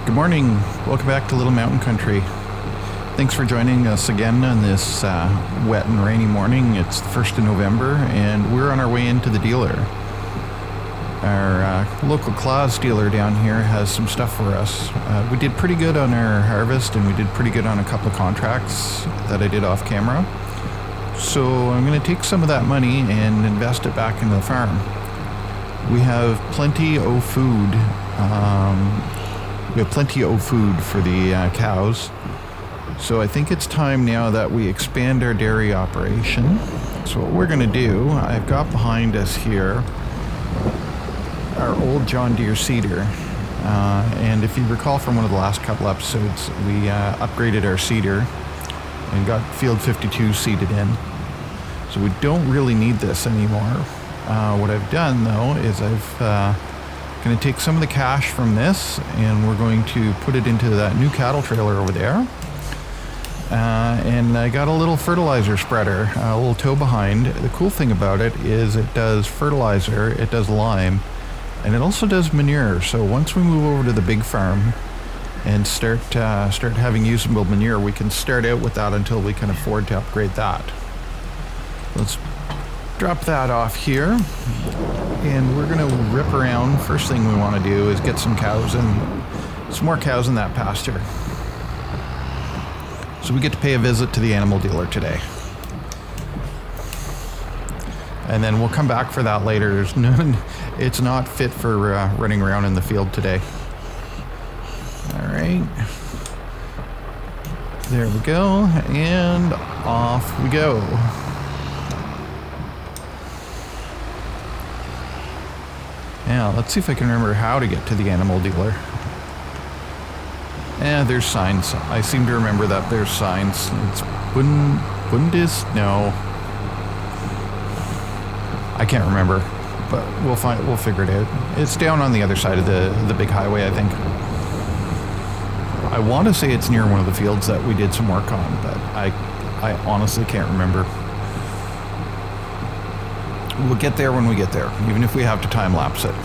Good morning. Welcome back to Little Mountain Country. Thanks for joining us again on this wet and rainy morning. It's the 1st of November and we're on our way into the dealer. Our local Claus dealer down here has some stuff for us. We did pretty good on our harvest and we did pretty good on a couple of contracts that I did off camera. So I'm going to take some of that money and invest it back into the farm. We have plenty of food. We have plenty of food for the cows. So I think it's time now that we expand our dairy operation. So what we're going to do, I've got behind us here our old John Deere seeder. And if you recall from one of the last couple episodes, we upgraded our seeder and got field 52 seeded in. So we don't really need this anymore. What I've done though is I've going to take some of the cash from this and we're going to put it into that new cattle trailer over there. And I got a little fertilizer spreader, a little tow behind. The cool thing about it is it does fertilizer, it does lime, and it also does manure. So once we move over to the big farm and start having usable manure, we can start out with that until we can afford to upgrade that. Let's drop that off here. And we're going to rip around. First thing we want to do is get some cows in, some more cows in that pasture. So we get to pay a visit to the animal dealer today. And then we'll come back for that later. It's not fit for running around in the field today. All right. There we go. And off we go. Yeah, let's see if I can remember how to get to the animal dealer. Yeah, there's signs. I seem to remember that there's signs. It's Bundes? No. I can't remember, but we'll figure it out. It's down on the other side of the big highway, I think. I want to say it's near one of the fields that we did some work on, but I honestly can't remember. We'll get there when we get there, even if we have to time lapse it.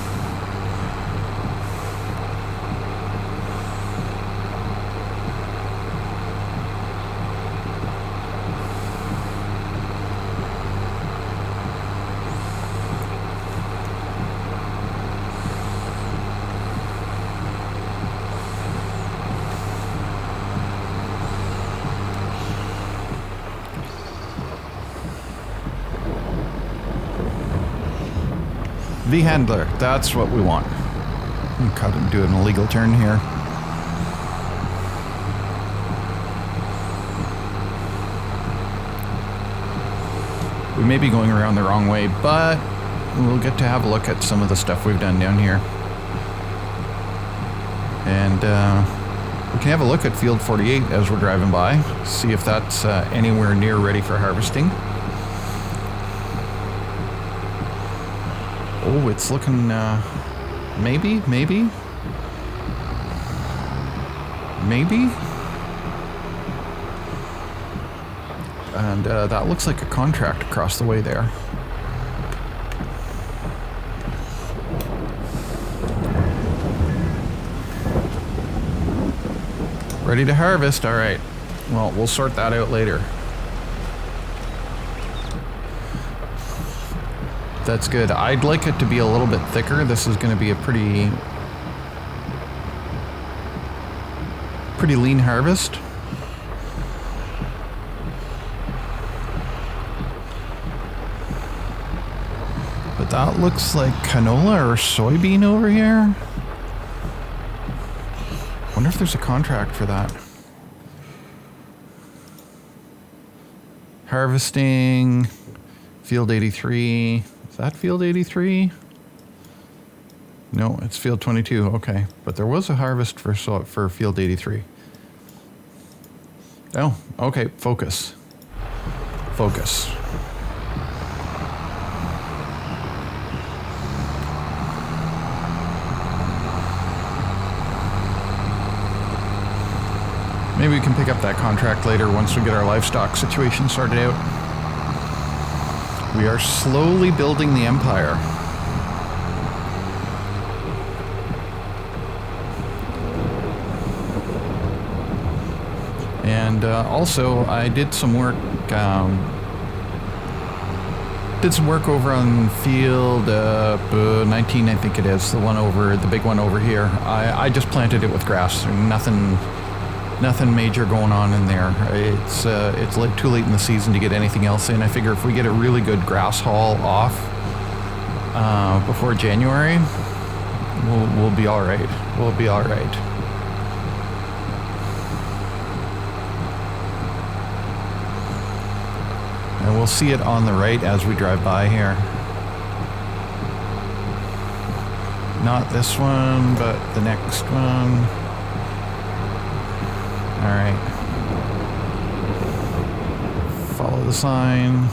Viehandler, that's what we want. Cut and do an illegal turn here. We may be going around the wrong way, but we'll get to have a look at some of the stuff we've done down here. And we can have a look at field 48 as we're driving by, see if that's anywhere near ready for harvesting. Oh, it's looking, maybe. And that looks like a contract across the way there. Ready to harvest, all right. Well, we'll sort that out later. That's good. I'd like it to be a little bit thicker. This is going to be a pretty lean harvest. But that looks like canola or soybean over here. Wonder if there's a contract for that. Harvesting, field 83. Is that field 83? No, it's field 22. Okay, but there was a harvest for field 83. Oh, okay. Focus. Maybe we can pick up that contract later once we get our livestock situation sorted out. We are slowly building the empire. And also, I did some work. Did some work over on field 19, I think it is, the big one over here. I just planted it with grass. Nothing major going on in there. It's like too late in the season to get anything else in. I figure if we get a really good grass haul off before January, we'll be all right. We'll be all right. And we'll see it on the right as we drive by here. Not this one, but the next one. All right. Follow the sign.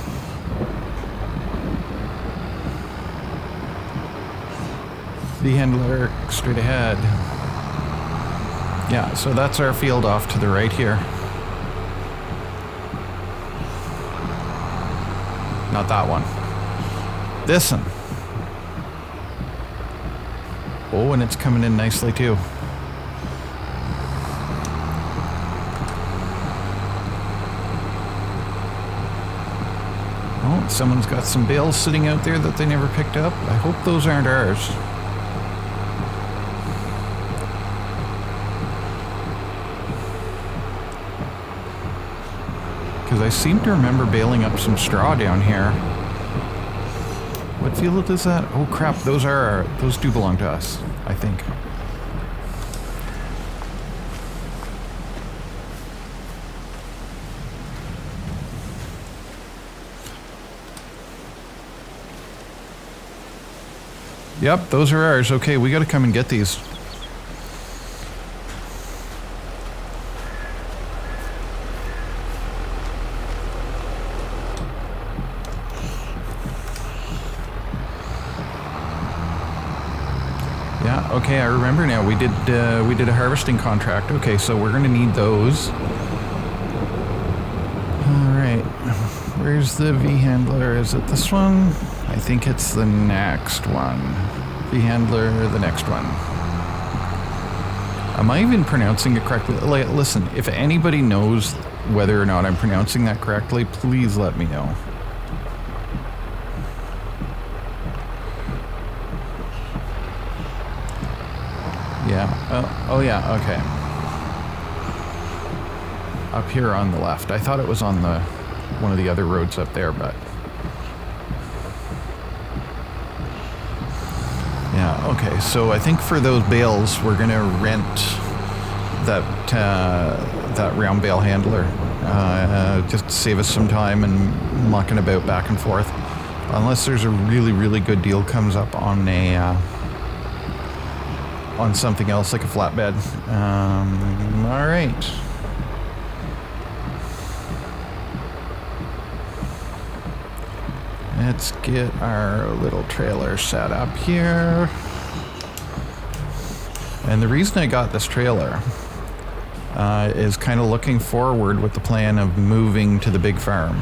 Viehandler straight ahead. Yeah, so that's our field off to the right here. Not that one. This one. Oh, and it's coming in nicely too. Oh, someone's got some bales sitting out there that they never picked up. I hope those aren't ours. Because I seem to remember baling up some straw down here. What field is that? Oh crap, those do belong to us, I think. Yep, those are ours. Okay, we gotta come and get these. Yeah, okay, I remember now. We did a harvesting contract. Okay, so we're gonna need those. Alright. Where's the Viehandler? Is it this one? I think it's the next one. Viehandler, the next one. Am I even pronouncing it correctly? Like, listen, if anybody knows whether or not I'm pronouncing that correctly, please let me know. Yeah. Oh yeah, okay. Up here on the left. I thought it was on one of the other roads up there, but... Yeah, okay, so I think for those bales, we're gonna rent that round bale handler, just to save us some time and mucking about back and forth. Unless there's a really, really good deal comes up on on something else like a flatbed. All right. Let's get our little trailer set up here. And the reason I got this trailer is kind of looking forward with the plan of moving to the big farm.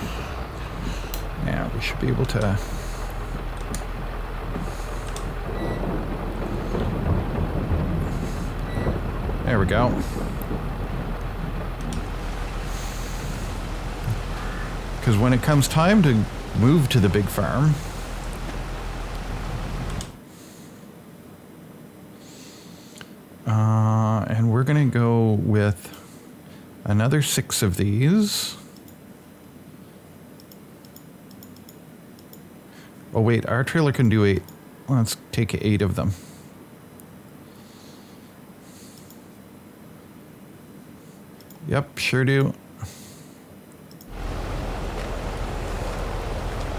Yeah, we should be able to... There we go. Because when it comes time to move to the big farm, and we're gonna go with another 6 of these. Oh wait, our trailer can do 8. Let's take 8 of them. Yep, sure do.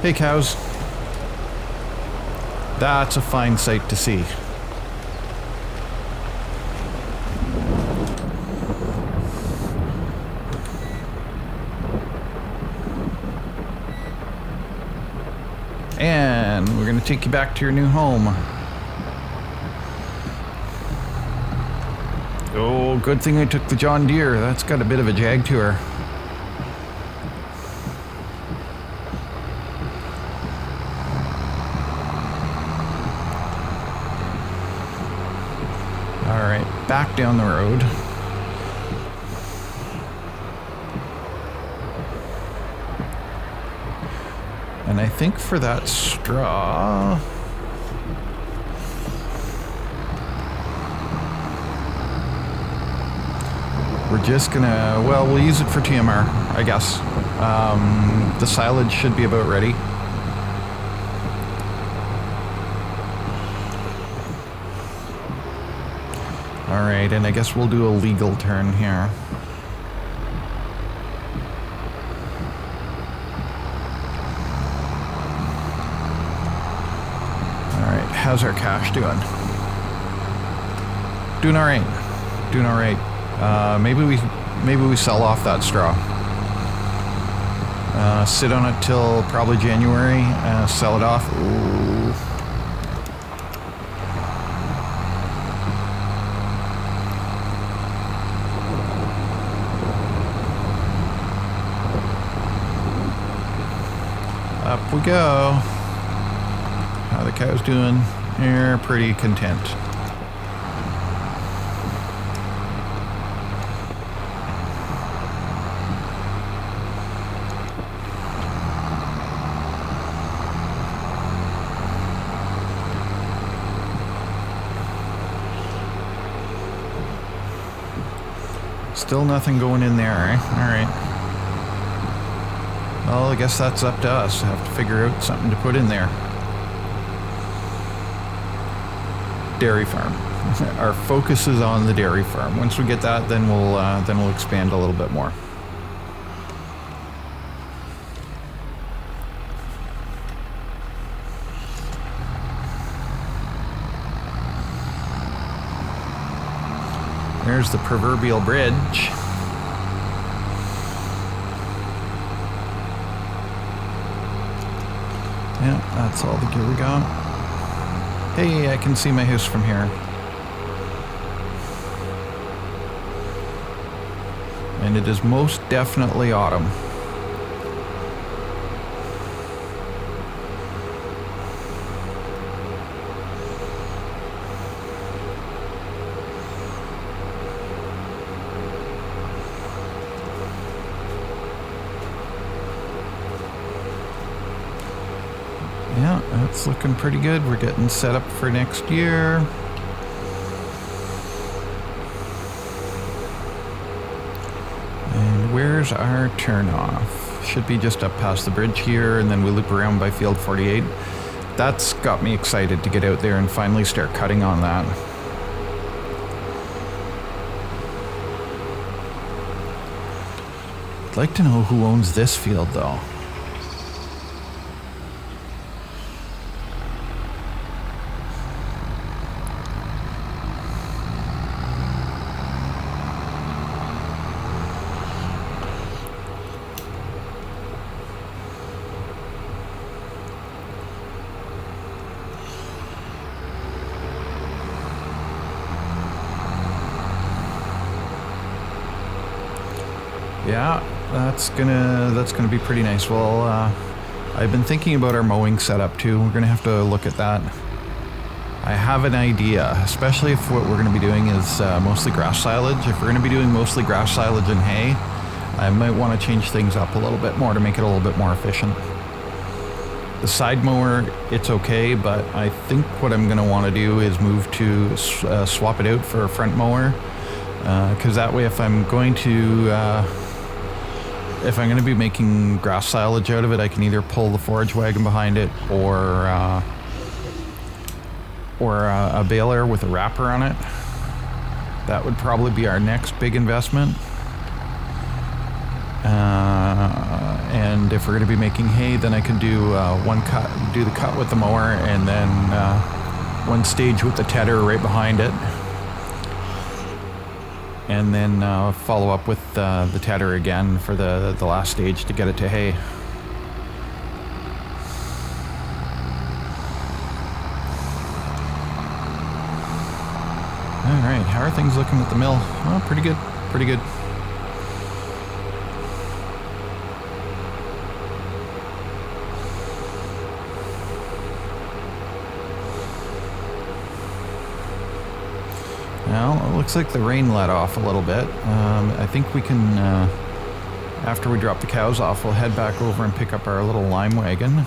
Hey, cows. That's a fine sight to see. And we're going to take you back to your new home. Oh, good thing I took the John Deere. That's got a bit of a jag to her. All right, back down the road. And I think for that straw... we're just gonna... well, we'll use it for TMR, I guess. The silage should be about ready. Alright, and I guess we'll do a legal turn here. Alright, how's our cash doing? Doing alright. Doing alright. Maybe we sell off that straw. Sit on it till probably January, sell it off. Ooh. Up we go. How the cows doing? They're pretty content. Still nothing going in there, eh? Alright. Well, I guess that's up to us. I have to figure out something to put in there. Dairy farm. Our focus is on the dairy farm. Once we get that, then we'll expand a little bit more. There's the proverbial bridge. Yeah, that's all the gear we got. Hey, I can see my house from here. And it is most definitely autumn. Yeah, that's looking pretty good. We're getting set up for next year. And where's our turnoff? Should be just up past the bridge here, and then we loop around by field 48. That's got me excited to get out there and finally start cutting on that. I'd like to know who owns this field, though. Yeah, that's gonna be pretty nice. Well, I've been thinking about our mowing setup too. We're gonna have to look at that. I have an idea, especially if what we're gonna be doing is mostly grass silage. If we're gonna be doing mostly grass silage and hay, I might want to change things up a little bit more to make it a little bit more efficient. The side mower, it's okay, but I think what I'm gonna want to do is move to swap it out for a front mower, because that way, if I'm going to be making grass silage out of it, I can either pull the forage wagon behind it or a baler with a wrapper on it. That would probably be our next big investment. And if we're going to be making hay, then I can do do the cut with the mower, and then one stage with the tedder right behind it. And then follow up with the tedder again for the last stage to get it to hay. All right, how are things looking at the mill? Oh, pretty good, pretty good. Well, it looks like the rain let off a little bit. I think we can, after we drop the cows off, we'll head back over and pick up our little lime wagon.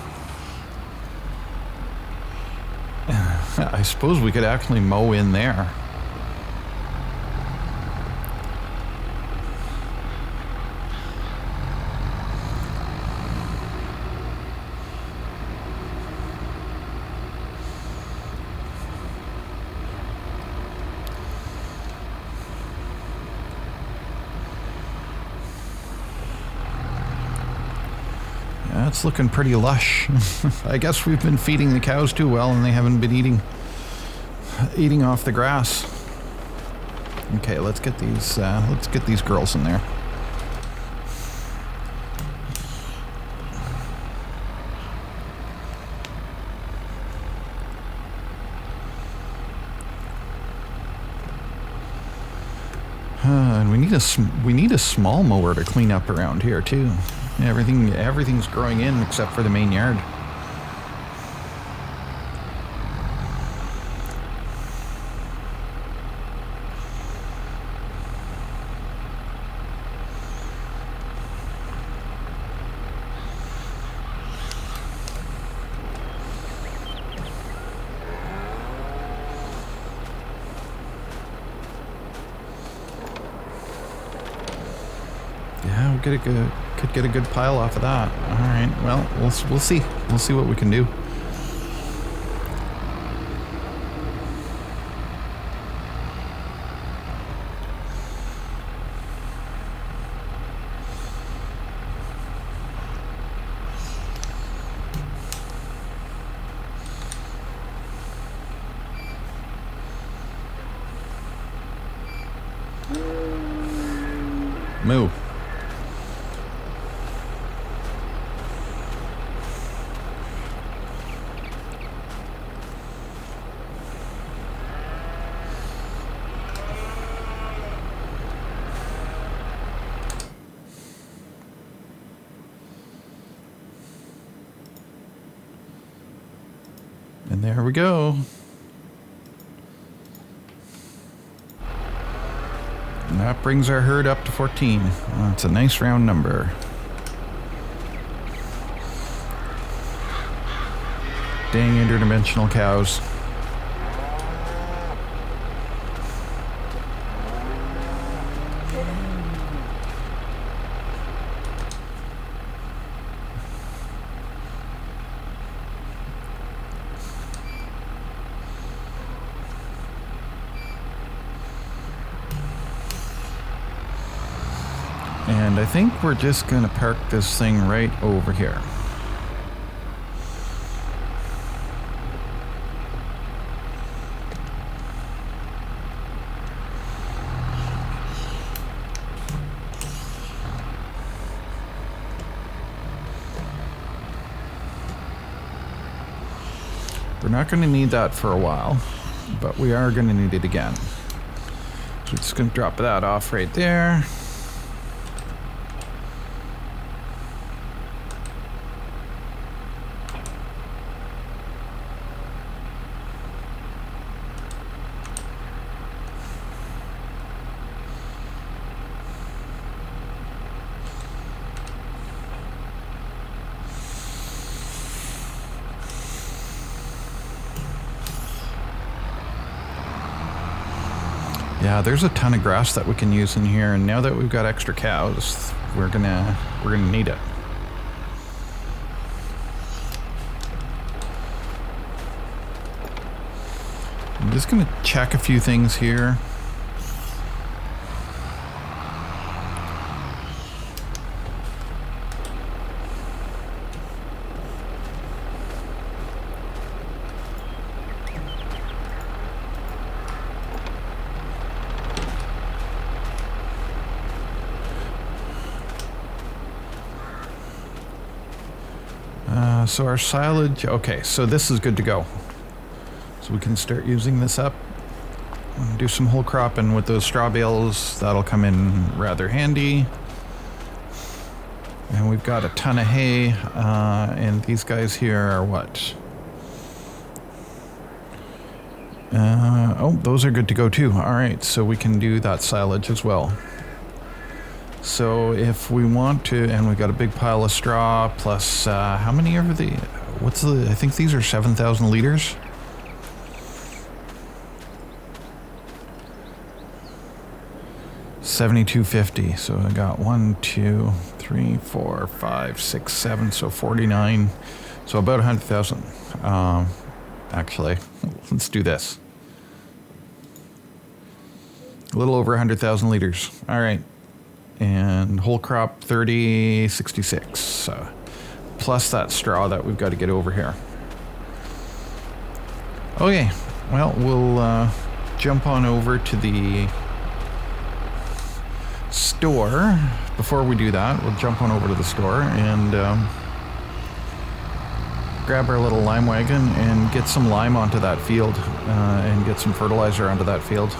suppose we could actually mow in there. It's looking pretty lush. I guess we've been feeding the cows too well and they haven't been eating off the grass. Okay, let's get these girls in there. And we need a small mower to clean up around here too. Everything's growing in except for the main yard. Yeah, could get a good pile off of that. All right, well, we'll see. We'll see what we can do. Move. And there we go. And that brings our herd up to 14. That's a nice round number. Dang interdimensional cows. And I think we're just gonna park this thing right over here. We're not gonna need that for a while, but we are gonna need it again. So we're just gonna drop that off right there. Yeah, there's a ton of grass that we can use in here, and now that we've got extra cows, we're gonna need it. I'm just gonna check a few things here. So our silage, okay, so this is good to go. So we can start using this up. Do some whole cropping with those straw bales. That'll come in rather handy. And we've got a ton of hay, and these guys here are what? Oh, those are good to go too. All right, so we can do that silage as well. So if we want to, and we've got a big pile of straw, plus how many are the, I think these are 7,000 liters. 72.50. So I got 1, 2, 3, 4, 5, 6, 7. So 49. So about 100,000. Actually, let's do this. A little over 100,000 liters. All right. And whole crop 30.66. Plus that straw that we've got to get over here. Okay. Well, we'll jump on over to the store. Before we do that, we'll jump on over to the store and grab our little lime wagon and get some lime onto that field and get some fertilizer onto that field.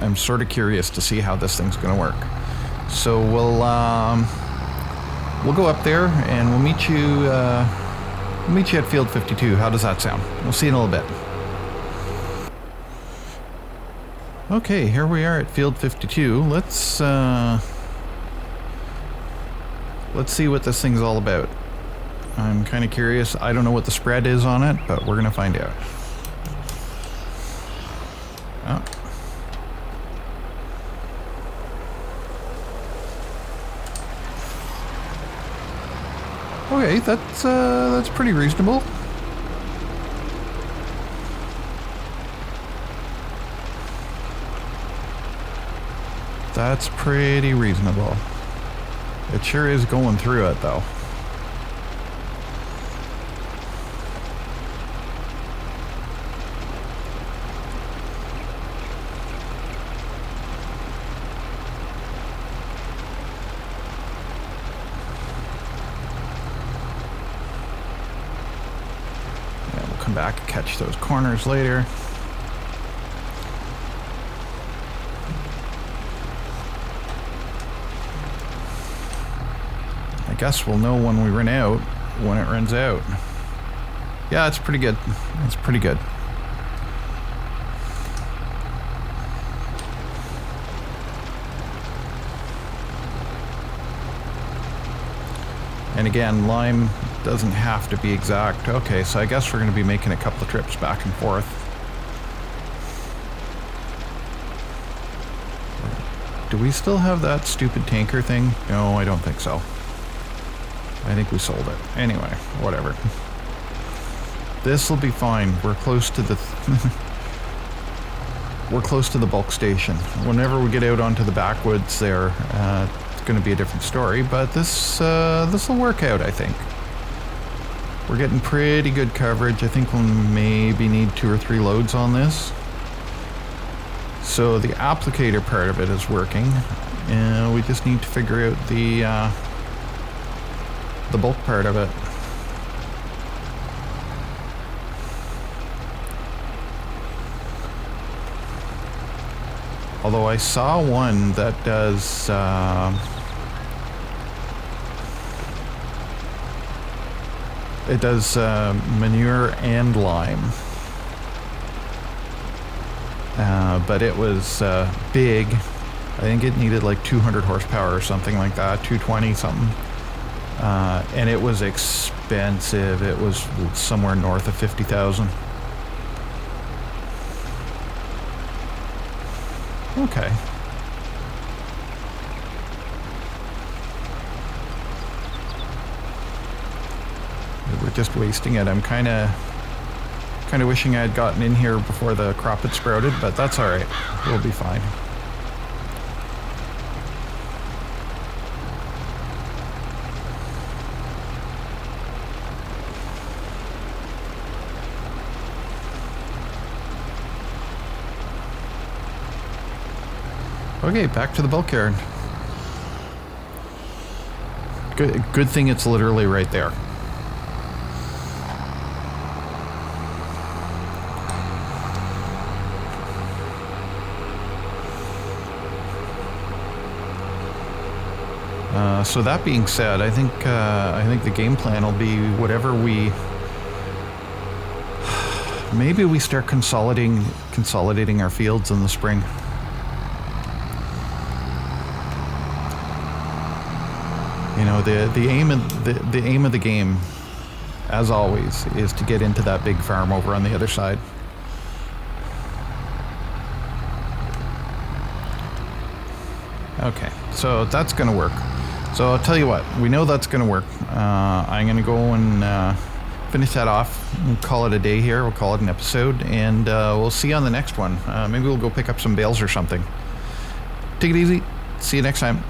I'm sort of curious to see how this thing's going to work. So we'll go up there and we'll meet you at field 52. How does that sound? We'll see you in a little bit. Okay, here we are at field 52. Let's see what this thing's all about. I'm kind of curious. I don't know what the spread is on it, but we're going to find out. Oh. Okay, that's pretty reasonable. That's pretty reasonable. It sure is going through it, though. Yeah, we'll come back and catch those corners later. I guess we'll know when we run out, when it runs out. Yeah, it's pretty good. It's pretty good. And again, lime doesn't have to be exact. Okay, so I guess we're going to be making a couple of trips back and forth. Do we still have that stupid tanker thing? No, I don't think so. I think we sold it. Anyway, whatever. This will be fine. We're close to the we're close to the bulk station. Whenever we get out onto the backwoods there, it's going to be a different story, but this will work out, I think. We're getting pretty good coverage. I think we'll maybe need 2 or 3 loads on this. So the applicator part of it is working, and we just need to figure out the bulk part of it. Although I saw one that does it does manure and lime, but it was big. I think it needed like 200 horsepower or something like that, 220 something. And it was expensive. It was somewhere north of 50,000. Okay. We're just wasting it. I'm kind of wishing I had gotten in here before the crop had sprouted, but that's all right. We'll be fine. Okay, back to the bulk yard. Good thing it's literally right there. So that being said, I think the game plan will be whatever we. Maybe we start consolidating our fields in the spring. You know, the aim of the game, as always, is to get into that big farm over on the other side. Okay, so that's going to work. So I'll tell you what, we know that's going to work. I'm going to go and finish that off and call it a day here. We'll call it an episode, and we'll see you on the next one. Maybe we'll go pick up some bales or something. Take it easy. See you next time.